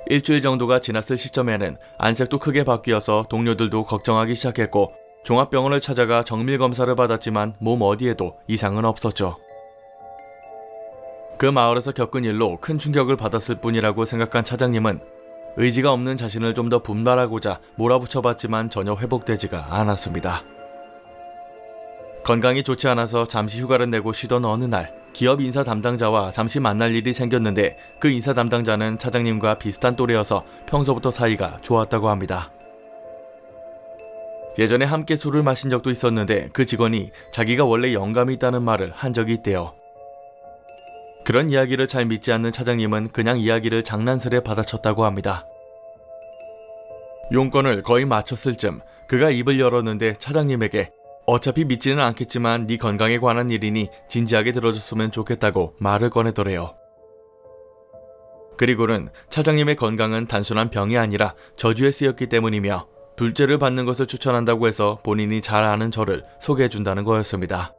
A: 일주일 정도가 지났을 시점에는 안색도 크게 바뀌어서 동료들도 걱정하기 시작했고 종합병원을 찾아가 정밀검사를 받았지만 몸 어디에도 이상은 없었죠. 그 마을에서 겪은 일로 큰 충격을 받았을 뿐이라고 생각한 차장님은 의지가 없는 자신을 좀 더 분발하고자 몰아붙여봤지만 전혀 회복되지가 않았습니다. 건강이 좋지 않아서 잠시 휴가를 내고 쉬던 어느 날 기업 인사 담당자와 잠시 만날 일이 생겼는데 그 인사 담당자는 차장님과 비슷한 또래여서 평소부터 사이가 좋았다고 합니다. 예전에 함께 술을 마신 적도 있었는데 그 직원이 자기가 원래 영감이 있다는 말을 한 적이 있대요. 그런 이야기를 잘 믿지 않는 차장님은 그냥 이야기를 장난스레 받아쳤다고 합니다. 용건을 거의 마쳤을 즈음 그가 입을 열었는데 차장님에게 어차피 믿지는 않겠지만 네 건강에 관한 일이니 진지하게 들어줬으면 좋겠다고 말을 꺼내더래요. 그리고는 차장님의 건강은 단순한 병이 아니라 저주에 쓰였기 때문이며 둘째를 받는 것을 추천한다고 해서 본인이 잘 아는 저를 소개해준다는 거였습니다.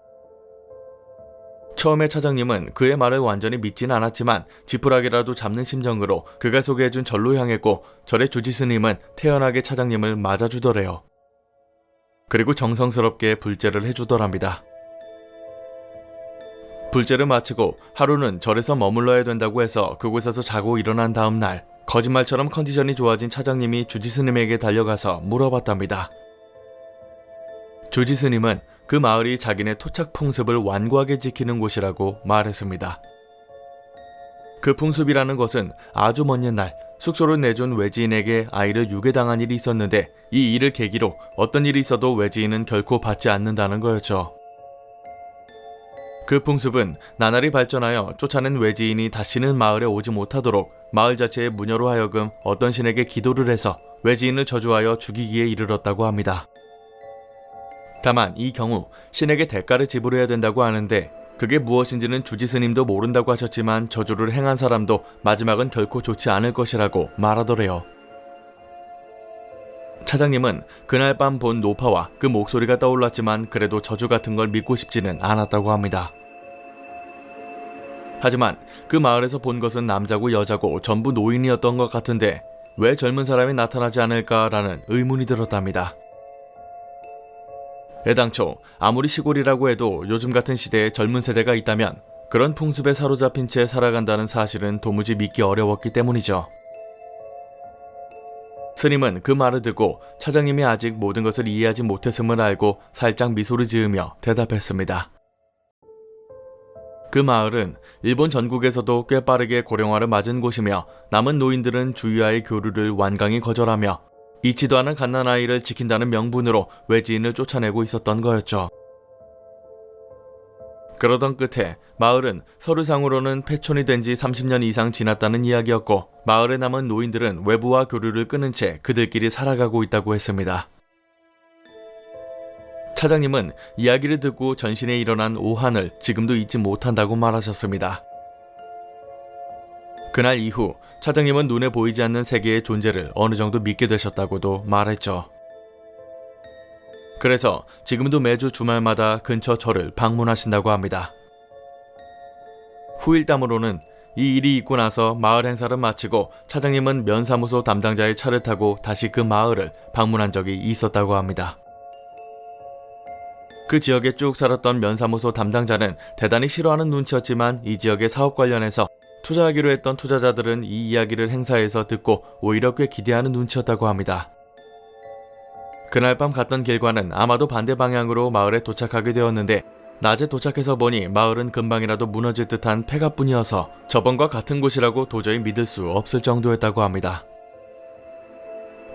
A: 처음에 차장님은 그의 말을 완전히 믿진 않았지만 지푸라기라도 잡는 심정으로 그가 소개해준 절로 향했고 절의 주지스님은 태연하게 차장님을 맞아주더래요. 그리고 정성스럽게 불제를 해주더랍니다. 불제를 마치고 하루는 절에서 머물러야 된다고 해서 그곳에서 자고 일어난 다음 날 거짓말처럼 컨디션이 좋아진 차장님이 주지스님에게 달려가서 물어봤답니다. 주지스님은 그 마을이 자기네 토착 풍습을 완고하게 지키는 곳이라고 말했습니다. 그 풍습이라는 것은 아주 먼 옛날 숙소를 내준 외지인에게 아이를 유괴당한 일이 있었는데 이 일을 계기로 어떤 일이 있어도 외지인은 결코 받지 않는다는 거였죠. 그 풍습은 나날이 발전하여 쫓아낸 외지인이 다시는 마을에 오지 못하도록 마을 자체의 무녀로 하여금 어떤 신에게 기도를 해서 외지인을 저주하여 죽이기에 이르렀다고 합니다. 다만 이 경우 신에게 대가를 지불해야 된다고 하는데 그게 무엇인지는 주지스님도 모른다고 하셨지만 저주를 행한 사람도 마지막은 결코 좋지 않을 것이라고 말하더래요. 차장님은 그날 밤 본 노파와 그 목소리가 떠올랐지만 그래도 저주 같은 걸 믿고 싶지는 않았다고 합니다. 하지만 그 마을에서 본 것은 남자고 여자고 전부 노인이었던 것 같은데 왜 젊은 사람이 나타나지 않을까라는 의문이 들었답니다. 애당초 아무리 시골이라고 해도 요즘 같은 시대에 젊은 세대가 있다면 그런 풍습에 사로잡힌 채 살아간다는 사실은 도무지 믿기 어려웠기 때문이죠. 스님은 그 말을 듣고 차장님이 아직 모든 것을 이해하지 못했음을 알고 살짝 미소를 지으며 대답했습니다. 그 마을은 일본 전국에서도 꽤 빠르게 고령화를 맞은 곳이며 남은 노인들은 주위와의 교류를 완강히 거절하며 잊지도 않은 갓난아이를 지킨다는 명분으로 외지인을 쫓아내고 있었던 거였죠. 그러던 끝에 마을은 서류상으로는 폐촌이 된 지 30년 이상 지났다는 이야기였고 마을에 남은 노인들은 외부와 교류를 끊은 채 그들끼리 살아가고 있다고 했습니다. 차장님은 이야기를 듣고 전신에 일어난 오한을 지금도 잊지 못한다고 말하셨습니다. 그날 이후 차장님은 눈에 보이지 않는 세계의 존재를 어느 정도 믿게 되셨다고도 말했죠. 그래서 지금도 매주 주말마다 근처 절을 방문하신다고 합니다. 후일담으로는 이 일이 있고 나서 마을 행사를 마치고 차장님은 면사무소 담당자의 차를 타고 다시 그 마을을 방문한 적이 있었다고 합니다. 그 지역에 쭉 살았던 면사무소 담당자는 대단히 싫어하는 눈치였지만 이 지역의 사업 관련해서 투자하기로 했던 투자자들은 이 이야기를 행사에서 듣고 오히려 꽤 기대하는 눈치였다고 합니다. 그날 밤 갔던 길과는 아마도 반대 방향으로 마을에 도착하게 되었는데 낮에 도착해서 보니 마을은 금방이라도 무너질 듯한 폐가뿐이어서 저번과 같은 곳이라고 도저히 믿을 수 없을 정도였다고 합니다.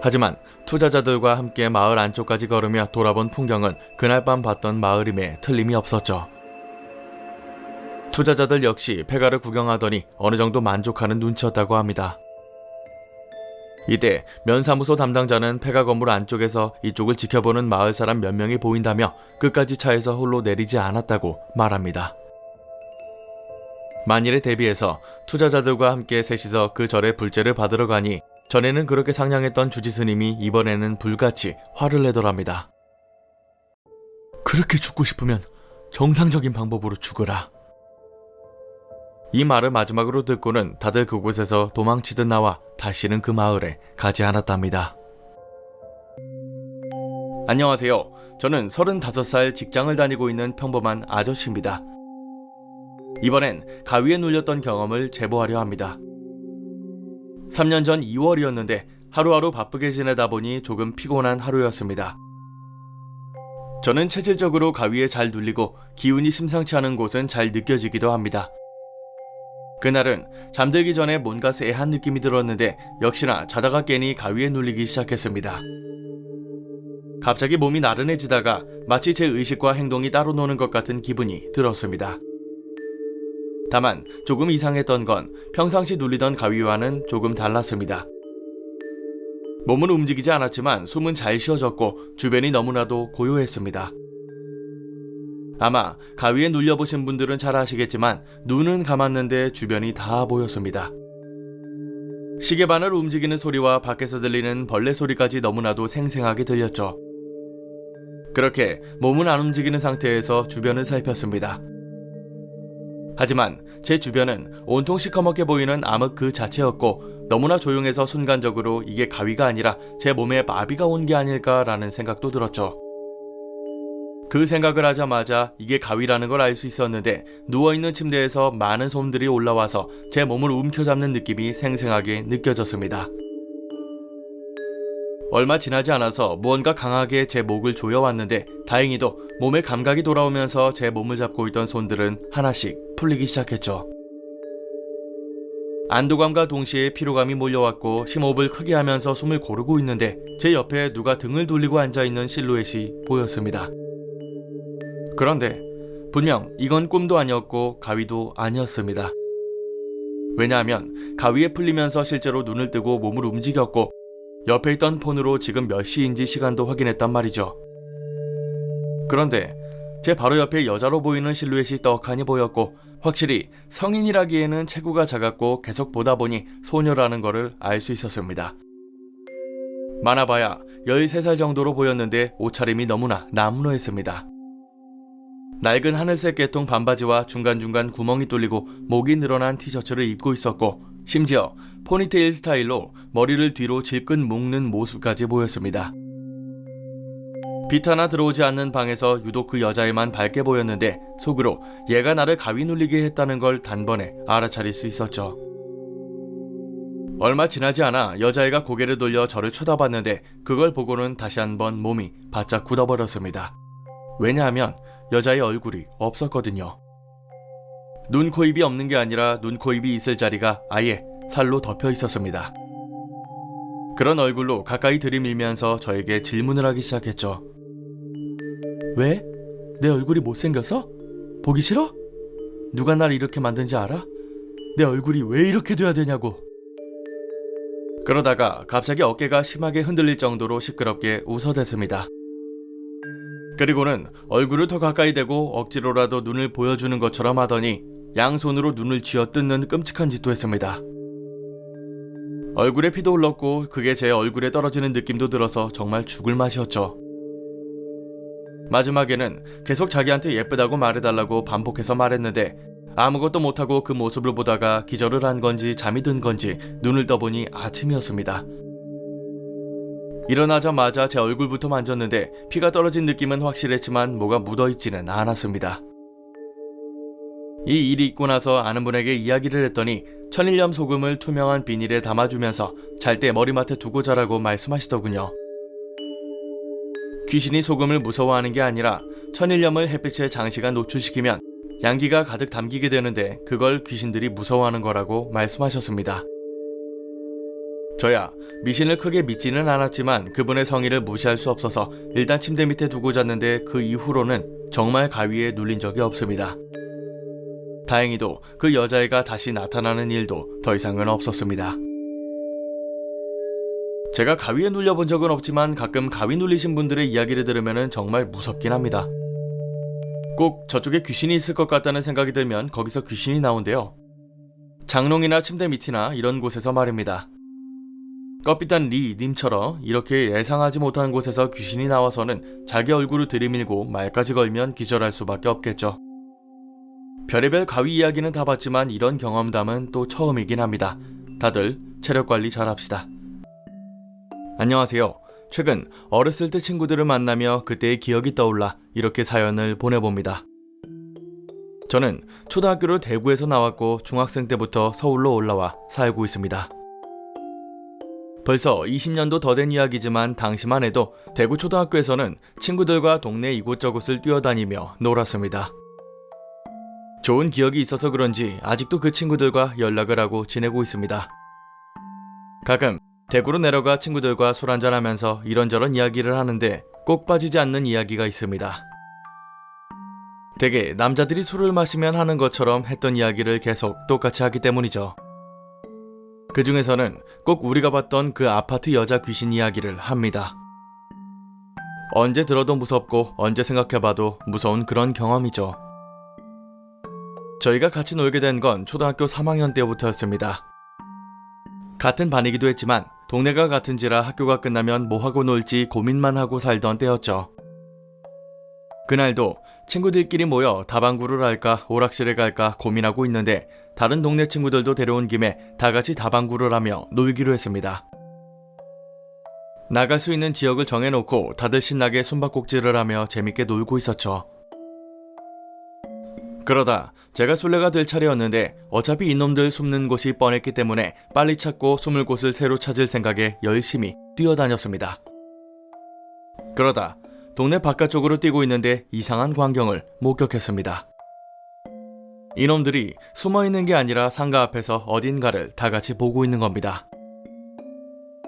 A: 하지만 투자자들과 함께 마을 안쪽까지 걸으며 돌아본 풍경은 그날 밤 봤던 마을임에 틀림이 없었죠. 투자자들 역시 폐가를 구경하더니 어느 정도 만족하는 눈치였다고 합니다. 이때 면사무소 담당자는 폐가 건물 안쪽에서 이쪽을 지켜보는 마을 사람 몇 명이 보인다며 끝까지 차에서 홀로 내리지 않았다고 말합니다. 만일에 대비해서 투자자들과 함께 셋이서 그 절에 불제를 받으러 가니 전에는 그렇게 상냥했던 주지스님이 이번에는 불같이 화를 내더랍니다. 그렇게 죽고 싶으면 정상적인 방법으로 죽어라. 이 말을 마지막으로 듣고는 다들 그곳에서 도망치듯 나와 다시는 그 마을에 가지 않았답니다. 안녕하세요. 저는 35살 직장을 다니고 있는 평범한 아저씨입니다. 이번엔 가위에 눌렸던 경험을 제보하려 합니다. 3년 전 2월이었는데 하루하루 바쁘게 지내다 보니 조금 피곤한 하루였습니다. 저는 체질적으로 가위에 잘 눌리고 기운이 심상치 않은 곳은 잘 느껴지기도 합니다. 그날은 잠들기 전에 뭔가 쎄한 느낌이 들었는데 역시나 자다가 깨니 가위에 눌리기 시작했습니다. 갑자기 몸이 나른해지다가 마치 제 의식과 행동이 따로 노는 것 같은 기분이 들었습니다. 다만 조금 이상했던 건 평상시 눌리던 가위와는 조금 달랐습니다. 몸은 움직이지 않았지만 숨은 잘 쉬어졌고 주변이 너무나도 고요했습니다. 아마 가위에 눌려보신 분들은 잘 아시겠지만 눈은 감았는데 주변이 다 보였습니다. 시계바늘 움직이는 소리와 밖에서 들리는 벌레 소리까지 너무나도 생생하게 들렸죠. 그렇게 몸은 안 움직이는 상태에서 주변을 살폈습니다. 하지만 제 주변은 온통 시커멓게 보이는 암흑 그 자체였고 너무나 조용해서 순간적으로 이게 가위가 아니라 제 몸에 마비가 온 게 아닐까라는 생각도 들었죠. 그 생각을 하자마자 이게 가위라는 걸 알 수 있었는데 누워있는 침대에서 많은 솜들이 올라와서 제 몸을 움켜잡는 느낌이 생생하게 느껴졌습니다. 얼마 지나지 않아서 무언가 강하게 제 목을 조여왔는데 다행히도 몸에 감각이 돌아오면서 제 몸을 잡고 있던 손들은 하나씩 풀리기 시작했죠. 안도감과 동시에 피로감이 몰려왔고 심호흡을 크게 하면서 숨을 고르고 있는데 제 옆에 누가 등을 돌리고 앉아있는 실루엣이 보였습니다. 그런데 분명 이건 꿈도 아니었고 가위도 아니었습니다. 왜냐하면 가위에 풀리면서 실제로 눈을 뜨고 몸을 움직였고 옆에 있던 폰으로 지금 몇 시인지 시간도 확인했단 말이죠. 그런데 제 바로 옆에 여자로 보이는 실루엣이 떡하니 보였고 확실히 성인이라기에는 체구가 작았고 계속 보다 보니 소녀라는 거를 알 수 있었습니다. 많아봐야 13살 정도로 보였는데 옷차림이 너무나 남루했습니다. 낡은 하늘색 계통 반바지와 중간중간 구멍이 뚫리고 목이 늘어난 티셔츠를 입고 있었고 심지어 포니테일 스타일로 머리를 뒤로 질끈 묶는 모습까지 보였습니다. 빛 하나 들어오지 않는 방에서 유독 그 여자애만 밝게 보였는데 속으로 얘가 나를 가위 눌리게 했다는 걸 단번에 알아차릴 수 있었죠. 얼마 지나지 않아 여자애가 고개를 돌려 저를 쳐다봤는데 그걸 보고는 다시 한번 몸이 바짝 굳어버렸습니다. 왜냐하면 여자의 얼굴이 없었거든요. 눈, 코, 입이 없는 게 아니라 눈, 코, 입이 있을 자리가 아예 살로 덮여 있었습니다. 그런 얼굴로 가까이 들이밀면서 저에게 질문을 하기 시작했죠. 왜? 내 얼굴이 못생겨서? 보기 싫어? 누가 날 이렇게 만든지 알아? 내 얼굴이 왜 이렇게 돼야 되냐고. 그러다가 갑자기 어깨가 심하게 흔들릴 정도로 시끄럽게 웃어댔습니다. 그리고는 얼굴을 더 가까이 대고 억지로라도 눈을 보여주는 것처럼 하더니 양손으로 눈을 쥐어뜯는 끔찍한 짓도 했습니다. 얼굴에 피도 흘렀고 그게 제 얼굴에 떨어지는 느낌도 들어서 정말 죽을 맛이었죠. 마지막에는 계속 자기한테 예쁘다고 말해달라고 반복해서 말했는데 아무것도 못하고 그 모습을 보다가 기절을 한 건지 잠이 든 건지 눈을 떠보니 아침이었습니다. 일어나자마자 제 얼굴부터 만졌는데 피가 떨어진 느낌은 확실했지만 뭐가 묻어있지는 않았습니다. 이 일이 있고 나서 아는 분에게 이야기를 했더니 천일염 소금을 투명한 비닐에 담아주면서 잘 때 머리맡에 두고 자라고 말씀하시더군요. 귀신이 소금을 무서워하는 게 아니라 천일염을 햇빛에 장시간 노출시키면 양기가 가득 담기게 되는데 그걸 귀신들이 무서워하는 거라고 말씀하셨습니다. 저야 미신을 크게 믿지는 않았지만 그분의 성의를 무시할 수 없어서 일단 침대 밑에 두고 잤는데 그 이후로는 정말 가위에 눌린 적이 없습니다. 다행히도 그 여자애가 다시 나타나는 일도 더 이상은 없었습니다. 제가 가위에 눌려본 적은 없지만 가끔 가위 눌리신 분들의 이야기를 들으면 정말 무섭긴 합니다. 꼭 저쪽에 귀신이 있을 것 같다는 생각이 들면 거기서 귀신이 나온대요. 장롱이나 침대 밑이나 이런 곳에서 말입니다. 껍비단 님처럼 이렇게 예상하지 못한 곳에서 귀신이 나와서는 자기 얼굴을 들이밀고 말까지 걸면 기절할 수밖에 없겠죠. 별의별 가위 이야기는 다 봤지만 이런 경험담은 또 처음이긴 합니다. 다들 체력관리 잘합시다. 안녕하세요. 최근 어렸을 때 친구들을 만나며 그때의 기억이 떠올라 이렇게 사연을 보내봅니다. 저는 초등학교를 대구에서 나왔고 중학생 때부터 서울로 올라와 살고 있습니다. 벌써 20년도 더 된 이야기지만 당시만 해도 대구 초등학교에서는 친구들과 동네 이곳저곳을 뛰어다니며 놀았습니다. 좋은 기억이 있어서 그런지 아직도 그 친구들과 연락을 하고 지내고 있습니다. 가끔 대구로 내려가 친구들과 술 한잔하면서 이런저런 이야기를 하는데 꼭 빠지지 않는 이야기가 있습니다. 되게 남자들이 술을 마시면 하는 것처럼 했던 이야기를 계속 똑같이 하기 때문이죠. 그 중에서는 꼭 우리가 봤던 그 아파트 여자 귀신 이야기를 합니다. 언제 들어도 무섭고 언제 생각해봐도 무서운 그런 경험이죠. 저희가 같이 놀게 된 건 초등학교 3학년 때부터였습니다. 같은 반이기도 했지만 동네가 같은지라 학교가 끝나면 뭐하고 놀지 고민만 하고 살던 때였죠. 그날도 친구들끼리 모여 다방구를 할까 오락실에 갈까 고민하고 있는데 다른 동네 친구들도 데려온 김에 다같이 다방구를 하며 놀기로 했습니다. 나갈 수 있는 지역을 정해놓고 다들 신나게 숨바꼭질을 하며 재밌게 놀고 있었죠. 그러다 제가 술래가 될 차례였는데 어차피 이놈들 숨는 곳이 뻔했기 때문에 빨리 찾고 숨을 곳을 새로 찾을 생각에 열심히 뛰어다녔습니다. 그러다 동네 바깥쪽으로 뛰고 있는데 이상한 광경을 목격했습니다. 이놈들이 숨어있는 게 아니라 상가 앞에서 어딘가를 다같이 보고 있는 겁니다.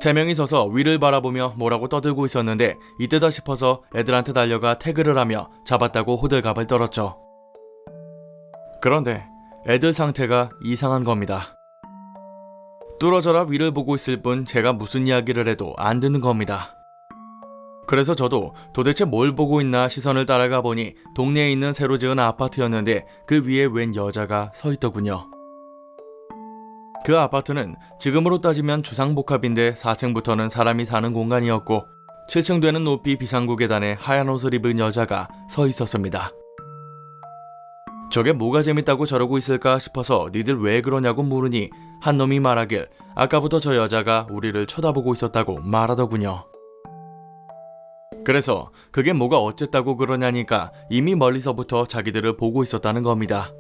A: 3명이 서서 위를 바라보며 뭐라고 떠들고 있었는데 이때다 싶어서 애들한테 달려가 태그를 하며 잡았다고 호들갑을 떨었죠. 그런데 애들 상태가 이상한 겁니다. 뚫어져라 위를 보고 있을 뿐 제가 무슨 이야기를 해도 안 듣는 겁니다. 그래서 저도 도대체 뭘 보고 있나 시선을 따라가 보니 동네에 있는 새로 지은 아파트였는데 그 위에 웬 여자가 서 있더군요. 그 아파트는 지금으로 따지면 주상복합인데 4층부터는 사람이 사는 공간이었고 7층 되는 높이 비상구 계단에 하얀 옷을 입은 여자가 서 있었습니다. 저게 뭐가 재밌다고 저러고 있을까 싶어서 니들 왜 그러냐고 물으니 한 놈이 말하길 아까부터 저 여자가 우리를 쳐다보고 있었다고 말하더군요. 그래서 그게 뭐가 어쨌다고 그러냐니까 이미 멀리서부터 자기들을 보고 있었다는 겁니다.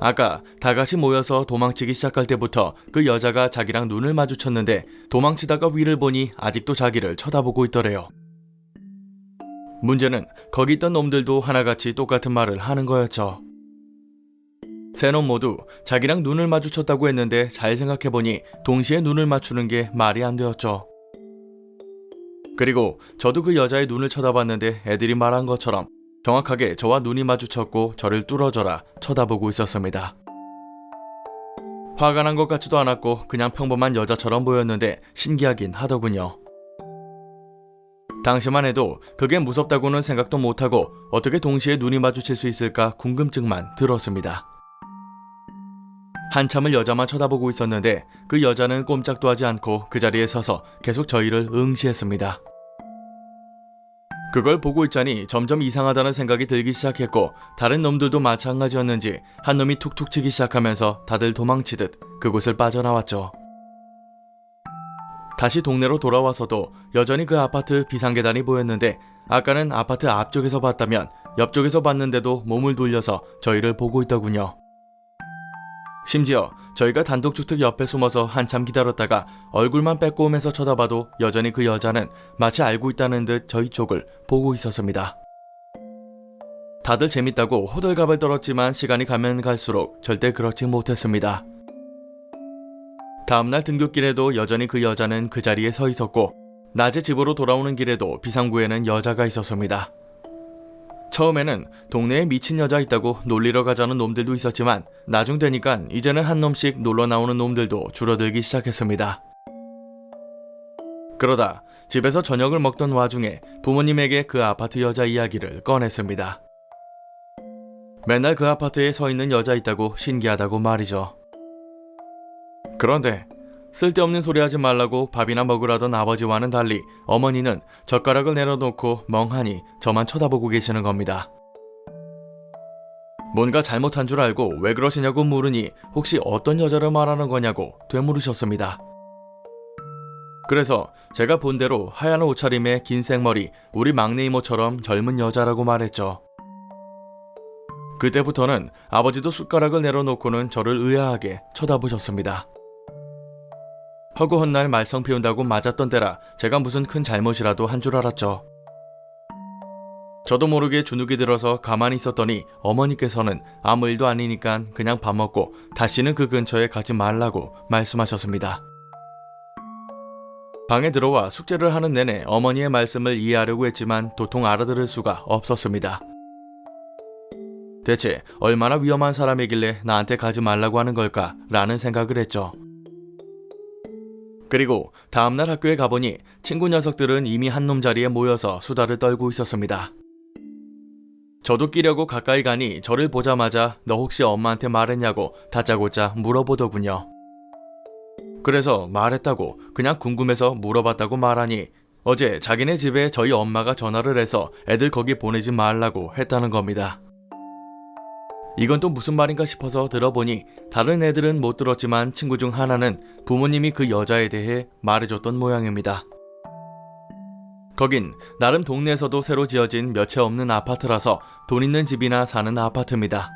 A: 아까 다같이 모여서 도망치기 시작할 때부터 그 여자가 자기랑 눈을 마주쳤는데 도망치다가 위를 보니 아직도 자기를 쳐다보고 있더래요. 문제는 거기 있던 놈들도 하나같이 똑같은 말을 하는 거였죠. 세 놈 모두 자기랑 눈을 마주쳤다고 했는데 잘 생각해보니 동시에 눈을 맞추는 게 말이 안 되었죠. 그리고 저도 그 여자의 눈을 쳐다봤는데 애들이 말한 것처럼 정확하게 저와 눈이 마주쳤고 저를 뚫어져라 쳐다보고 있었습니다. 화가 난 것 같지도 않았고 그냥 평범한 여자처럼 보였는데 신기하긴 하더군요. 당시만 해도 그게 무섭다고는 생각도 못하고 어떻게 동시에 눈이 마주칠 수 있을까 궁금증만 들었습니다. 한참을 여자만 쳐다보고 있었는데 그 여자는 꼼짝도 하지 않고 그 자리에 서서 계속 저희를 응시했습니다. 그걸 보고 있자니 점점 이상하다는 생각이 들기 시작했고 다른 놈들도 마찬가지였는지 한 놈이 툭툭 치기 시작하면서 다들 도망치듯 그곳을 빠져나왔죠. 다시 동네로 돌아와서도 여전히 그 아파트 비상계단이 보였는데 아까는 아파트 앞쪽에서 봤다면 옆쪽에서 봤는데도 몸을 돌려서 저희를 보고 있더군요. 심지어 저희가 단독주택 옆에 숨어서 한참 기다렸다가 얼굴만 빼꼼해서 쳐다봐도 여전히 그 여자는 마치 알고 있다는 듯 저희 쪽을 보고 있었습니다. 다들 재밌다고 호들갑을 떨었지만 시간이 가면 갈수록 절대 그렇지 못했습니다. 다음날 등굣길에도 여전히 그 여자는 그 자리에 서 있었고 낮에 집으로 돌아오는 길에도 비상구에는 여자가 있었습니다. 처음에는 동네에 미친 여자 있다고 놀리러 가자는 놈들도 있었지만 나중 되니깐 이제는 한 놈씩 놀러 나오는 놈들도 줄어들기 시작했습니다. 그러다 집에서 저녁을 먹던 와중에 부모님에게 그 아파트 여자 이야기를 꺼냈습니다. 맨날 그 아파트에 서 있는 여자 있다고 신기하다고 말이죠. 그런데 쓸데없는 소리 하지 말라고 밥이나 먹으라던 아버지와는 달리 어머니는 젓가락을 내려놓고 멍하니 저만 쳐다보고 계시는 겁니다. 뭔가 잘못한 줄 알고 왜 그러시냐고 물으니 혹시 어떤 여자를 말하는 거냐고 되물으셨습니다. 그래서 제가 본대로 하얀 옷차림에 긴 생머리, 우리 막내 이모처럼 젊은 여자라고 말했죠. 그때부터는 아버지도 숟가락을 내려놓고는 저를 의아하게 쳐다보셨습니다. 허구한 날 말썽 피운다고 맞았던 때라 제가 무슨 큰 잘못이라도 한 줄 알았죠. 저도 모르게 주눅이 들어서 가만히 있었더니 어머니께서는 아무 일도 아니니까 그냥 밥 먹고 다시는 그 근처에 가지 말라고 말씀하셨습니다. 방에 들어와 숙제를 하는 내내 어머니의 말씀을 이해하려고 했지만 도통 알아들을 수가 없었습니다. 대체 얼마나 위험한 사람이길래 나한테 가지 말라고 하는 걸까 라는 생각을 했죠. 그리고 다음날 학교에 가보니 친구 녀석들은 이미 한 놈 자리에 모여서 수다를 떨고 있었습니다. 저도 끼려고 가까이 가니 저를 보자마자 너 혹시 엄마한테 말했냐고 다짜고짜 물어보더군요. 그래서 말했다고 그냥 궁금해서 물어봤다고 말하니 어제 자기네 집에 저희 엄마가 전화를 해서 애들 거기 보내지 말라고 했다는 겁니다. 이건 또 무슨 말인가 싶어서 들어보니 다른 애들은 못 들었지만 친구 중 하나는 부모님이 그 여자에 대해 말해줬던 모양입니다. 거긴 나름 동네에서도 새로 지어진 몇 채 없는 아파트라서 돈 있는 집이나 사는 아파트입니다.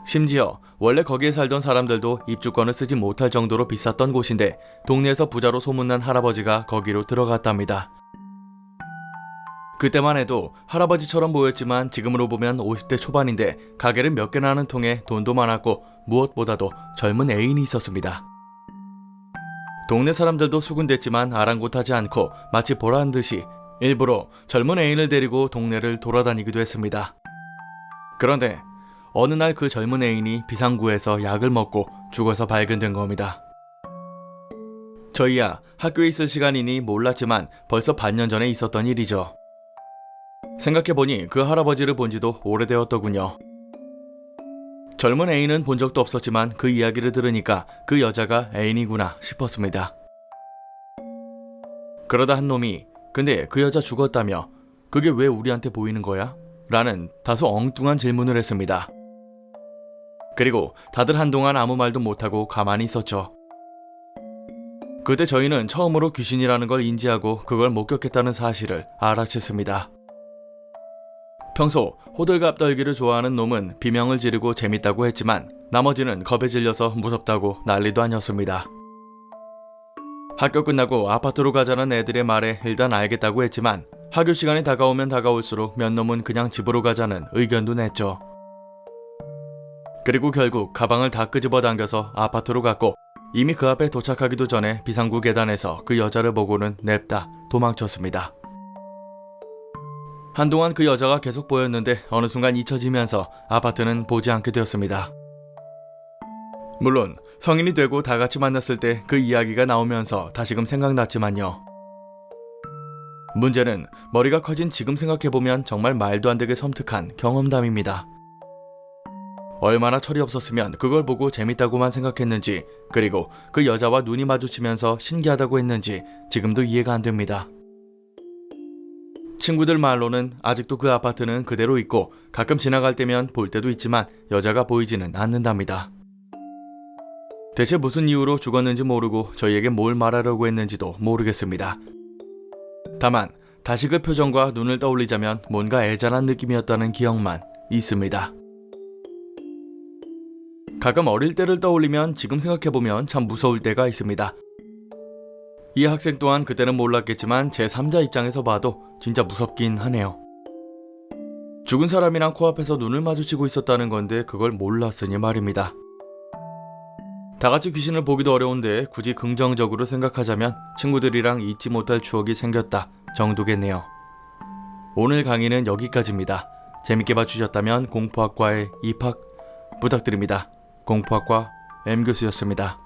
A: 심지어 원래 거기에 살던 사람들도 입주권을 쓰지 못할 정도로 비쌌던 곳인데 동네에서 부자로 소문난 할아버지가 거기로 들어갔답니다. 그때만 해도 할아버지처럼 보였지만 지금으로 보면 50대 초반인데 가게를 몇 개나 하는 통에 돈도 많았고 무엇보다도 젊은 애인이 있었습니다. 동네 사람들도 수군댔지만 아랑곳하지 않고 마치 보라는 듯이 일부러 젊은 애인을 데리고 동네를 돌아다니기도 했습니다. 그런데 어느 날 그 젊은 애인이 비상구에서 약을 먹고 죽어서 발견된 겁니다. 저희야 학교에 있을 시간이니 몰랐지만 벌써 반년 전에 있었던 일이죠. 생각해보니 그 할아버지를 본 지도 오래되었더군요. 젊은 애인은 본 적도 없었지만 그 이야기를 들으니까 그 여자가 애인이구나 싶었습니다. 그러다 한 놈이 근데 그 여자 죽었다며 그게 왜 우리한테 보이는 거야? 라는 다소 엉뚱한 질문을 했습니다. 그리고 다들 한동안 아무 말도 못하고 가만히 있었죠. 그때 저희는 처음으로 귀신이라는 걸 인지하고 그걸 목격했다는 사실을 알아챘습니다. 평소 호들갑 떨기를 좋아하는 놈은 비명을 지르고 재밌다고 했지만 나머지는 겁에 질려서 무섭다고 난리도 아니었습니다. 학교 끝나고 아파트로 가자는 애들의 말에 일단 알겠다고 했지만 학교 시간이 다가오면 다가올수록 몇 놈은 그냥 집으로 가자는 의견도 냈죠. 그리고 결국 가방을 다 끄집어 당겨서 아파트로 갔고 이미 그 앞에 도착하기도 전에 비상구 계단에서 그 여자를 보고는 냅다 도망쳤습니다. 한동안 그 여자가 계속 보였는데 어느 순간 잊혀지면서 아파트는 보지 않게 되었습니다. 물론 성인이 되고 다 같이 만났을 때 그 이야기가 나오면서 다시금 생각났지만요. 문제는 머리가 커진 지금 생각해보면 정말 말도 안 되게 섬뜩한 경험담입니다. 얼마나 철이 없었으면 그걸 보고 재밌다고만 생각했는지 그리고 그 여자와 눈이 마주치면서 신기하다고 했는지 지금도 이해가 안 됩니다. 친구들 말로는 아직도 그 아파트는 그대로 있고 가끔 지나갈 때면 볼 때도 있지만 여자가 보이지는 않는답니다. 대체 무슨 이유로 죽었는지 모르고 저희에게 뭘 말하려고 했는지도 모르겠습니다. 다만 다시 그 표정과 눈을 떠올리자면 뭔가 애잔한 느낌이었다는 기억만 있습니다. 가끔 어릴 때를 떠올리면 지금 생각해보면 참 무서울 때가 있습니다. 이 학생 또한 그때는 몰랐겠지만 제3자 입장에서 봐도 진짜 무섭긴 하네요. 죽은 사람이랑 코앞에서 눈을 마주치고 있었다는 건데 그걸 몰랐으니 말입니다. 다같이 귀신을 보기도 어려운데 굳이 긍정적으로 생각하자면 친구들이랑 잊지 못할 추억이 생겼다 정도겠네요. 오늘 강의는 여기까지입니다. 재밌게 봐주셨다면 공포학과에 입학 부탁드립니다. 공포학과 M교수였습니다.